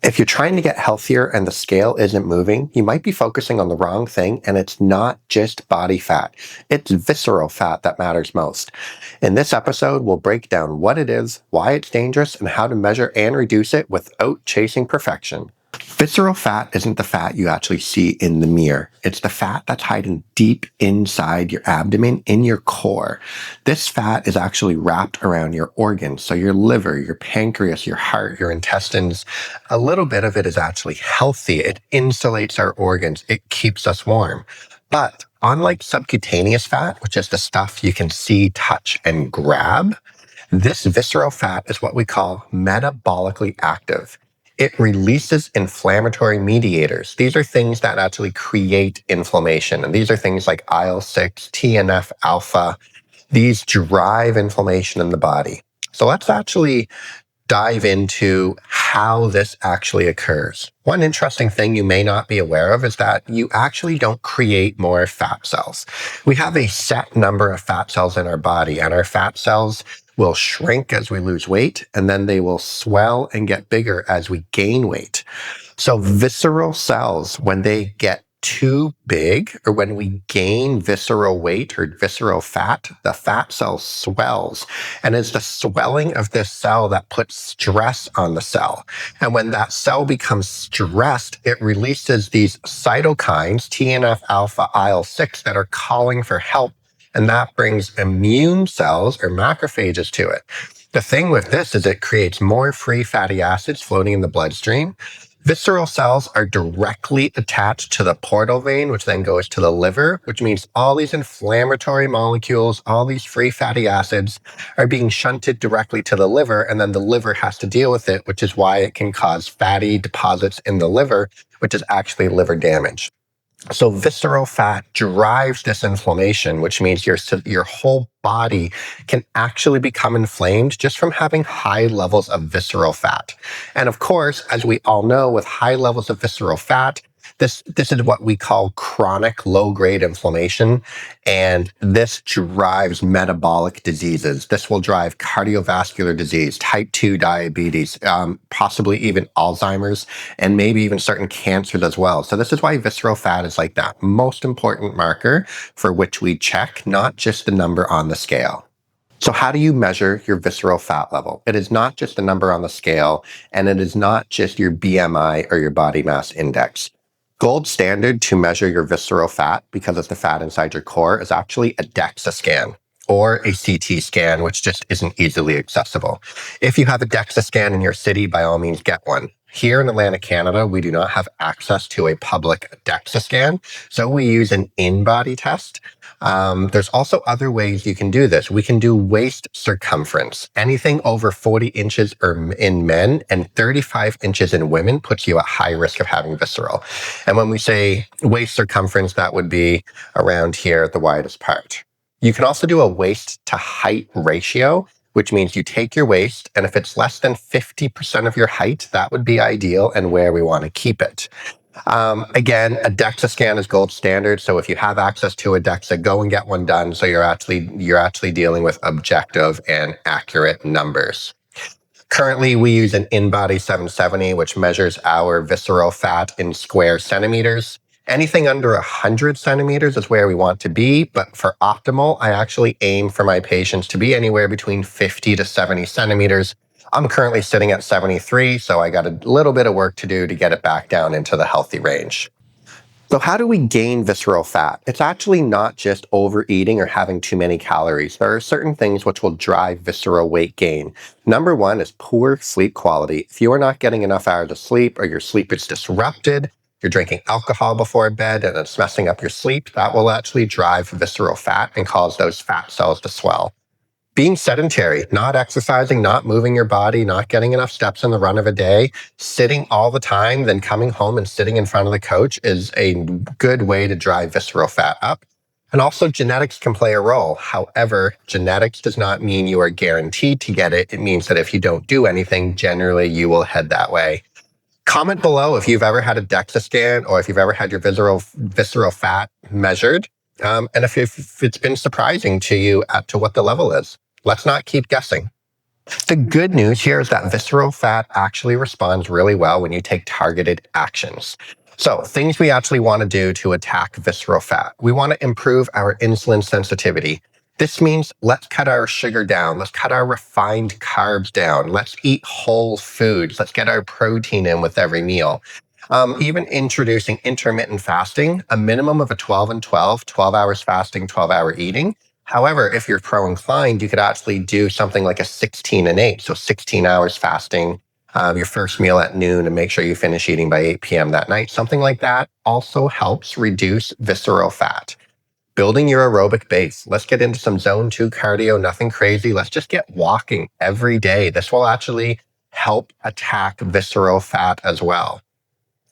If you're trying to get healthier and the scale isn't moving, you might be focusing on the wrong thing, and it's not just body fat. It's visceral fat that matters most. In this episode, we'll break down what it is, why it's dangerous, and how to measure and reduce it without chasing perfection. Visceral fat isn't the fat you actually see in the mirror. It's the fat that's hiding deep inside your abdomen, in your core. This fat is actually wrapped around your organs, so your liver, your pancreas, your heart, your intestines. A little bit of it is actually healthy. It insulates our organs. It keeps us warm. But unlike subcutaneous fat, which is the stuff you can see, touch, and grab, this visceral fat is what we call metabolically active. It releases inflammatory mediators. These are things that actually create inflammation. And these are things like IL-6, TNF alpha. These drive inflammation in the body. So let's actually dive into how this actually occurs. One interesting thing you may not be aware of is that you actually don't create more fat cells. We have a set number of fat cells in our body, and our fat cells will shrink as we lose weight, and then they will swell and get bigger as we gain weight. So visceral cells, when they get too big, or when we gain visceral weight or visceral fat, the fat cell swells. And it's the swelling of this cell that puts stress on the cell. And when that cell becomes stressed, it releases these cytokines, TNF alpha, IL-6, that are calling for help. And that brings immune cells or macrophages to it. The thing with this is it creates more free fatty acids floating in the bloodstream. Visceral cells are directly attached to the portal vein, which then goes to the liver, which means all these inflammatory molecules, all these free fatty acids are being shunted directly to the liver, and then the liver has to deal with it, which is why it can cause fatty deposits in the liver, which is actually liver damage. So visceral fat drives this inflammation, which means your whole body can actually become inflamed just from having high levels of visceral fat. And of course, as we all know, with high levels of visceral fat, this is what we call chronic low-grade inflammation, and this drives metabolic diseases. This will drive cardiovascular disease, type 2 diabetes, possibly even Alzheimer's, and maybe even certain cancers as well. So this is why visceral fat is like that most important marker for which we check, not just the number on the scale. So how do you measure your visceral fat level? It is not just a number on the scale, and it is not just your BMI or your body mass index. Gold standard to measure your visceral fat, because it's the fat inside your core, is actually a DEXA scan or a CT scan, which just isn't easily accessible. If you have a DEXA scan in your city, by all means, get one. Here in Atlantic, Canada, we do not have access to a public DEXA scan, so we use an in-body test. There's also other ways you can do this. We can do waist circumference. Anything over 40 inches in men and 35 inches in women puts you at high risk of having visceral. And when we say waist circumference, that would be around here at the widest part. You can also do a waist to height ratio, which means you take your waist, and if it's less than 50% of your height, that would be ideal and where we want to keep it. Again, a DEXA scan is gold standard. So if you have access to a DEXA, go and get one done. So you're actually dealing with objective and accurate numbers. Currently, we use an in-body 770, which measures our visceral fat in square centimeters. Anything under 100 centimeters is where we want to be, but for optimal, I actually aim for my patients to be anywhere between 50 to 70 centimeters. I'm currently sitting at 73, so I got a little bit of work to do to get it back down into the healthy range. So how do we gain visceral fat? It's actually not just overeating or having too many calories. There are certain things which will drive visceral weight gain. Number one is poor sleep quality. If you are not getting enough hours of sleep, or your sleep is disrupted, you're drinking alcohol before bed and it's messing up your sleep, that will actually drive visceral fat and cause those fat cells to swell. Being sedentary, not exercising, not moving your body, not getting enough steps in the run of a day, sitting all the time, then coming home and sitting in front of the couch is a good way to drive visceral fat up. And also genetics can play a role. However, genetics does not mean you are guaranteed to get it. It means that if you don't do anything, generally you will head that way. Comment below if you've ever had a DEXA scan or if you've ever had your visceral fat measured, and if it's been surprising to you as to what the level is. Let's not keep guessing. The good news here is that visceral fat actually responds really well when you take targeted actions. So, things we actually want to do to attack visceral fat. We want to improve our insulin sensitivity. This means let's cut our sugar down. Let's cut our refined carbs down. Let's eat whole foods. Let's get our protein in with every meal. Even introducing intermittent fasting, a minimum of a 12 and 12, 12 hours fasting, 12-hour eating. However, if you're pro-inclined, you could actually do something like a 16 and 8. So 16 hours fasting, your first meal at noon, and make sure you finish eating by 8 p.m. that night. Something like that also helps reduce visceral fat. Building your aerobic base. Let's get into some zone 2 cardio, nothing crazy. Let's just get walking every day. This will actually help attack visceral fat as well.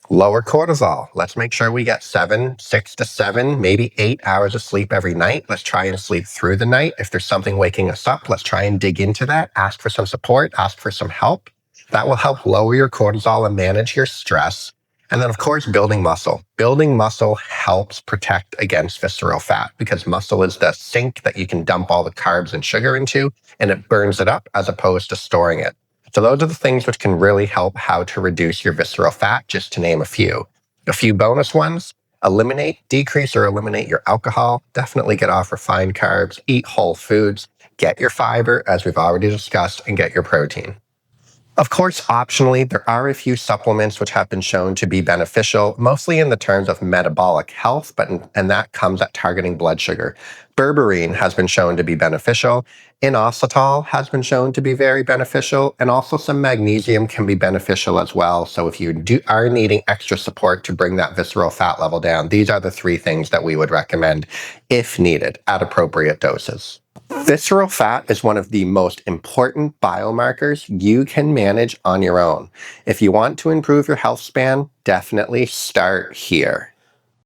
Lower cortisol. Let's make sure we get 6 to 7, maybe 8 hours of sleep every night. Let's try and sleep through the night. If there's something waking us up, let's try and dig into that. Ask for some support, ask for some help. That will help lower your cortisol and manage your stress. And then, of course, building muscle. Building muscle helps protect against visceral fat because muscle is the sink that you can dump all the carbs and sugar into, and it burns it up as opposed to storing it. So those are the things which can really help how to reduce your visceral fat, just to name a few. A few bonus ones: decrease or eliminate your alcohol, definitely get off refined carbs, eat whole foods, get your fiber, as we've already discussed, and get your protein. Of course, optionally, there are a few supplements which have been shown to be beneficial, mostly in the terms of metabolic health, and that comes at targeting blood sugar. Berberine has been shown to be beneficial. Inositol has been shown to be very beneficial, and also some magnesium can be beneficial as well. So if you are needing extra support to bring that visceral fat level down, these are the 3 things that we would recommend if needed at appropriate doses. Visceral fat is one of the most important biomarkers you can manage on your own. If you want to improve your health span, definitely start here.